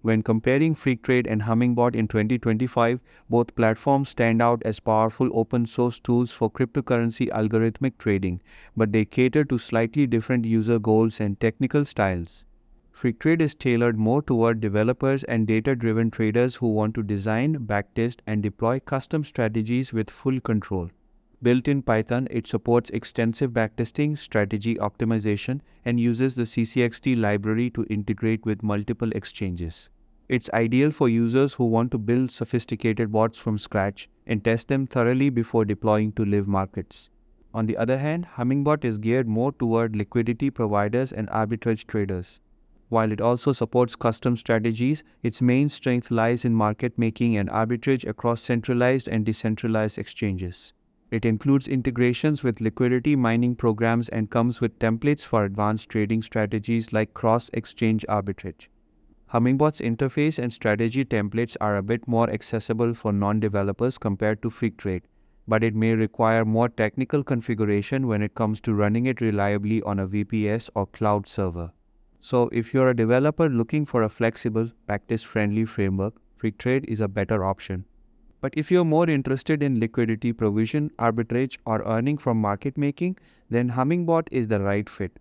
When comparing Freqtrade and Hummingbot in 2025, both platforms stand out as powerful open source tools for cryptocurrency algorithmic trading, but they cater to slightly different user goals and technical styles. Freqtrade is tailored more toward developers and data-driven traders who want to design, backtest, and deploy custom strategies with full control. Built in Python, it supports extensive backtesting, strategy optimization, and uses the CCXT library to integrate with multiple exchanges. It's ideal for users who want to build sophisticated bots from scratch and test them thoroughly before deploying to live markets. On the other hand, Hummingbot is geared more toward liquidity providers and arbitrage traders. While it also supports custom strategies, its main strength lies in market making and arbitrage across centralized and decentralized exchanges. It includes integrations with liquidity mining programs and comes with templates for advanced trading strategies like cross-exchange arbitrage. Hummingbot's interface and strategy templates are a bit more accessible for non-developers compared to Freqtrade, but it may require more technical configuration when it comes to running it reliably on a VPS or cloud server. So, if you're a developer looking for a flexible, backtest-friendly framework, Freqtrade is a better option. But if you're more interested in liquidity provision, arbitrage, or earning from market making, then Hummingbot is the right fit.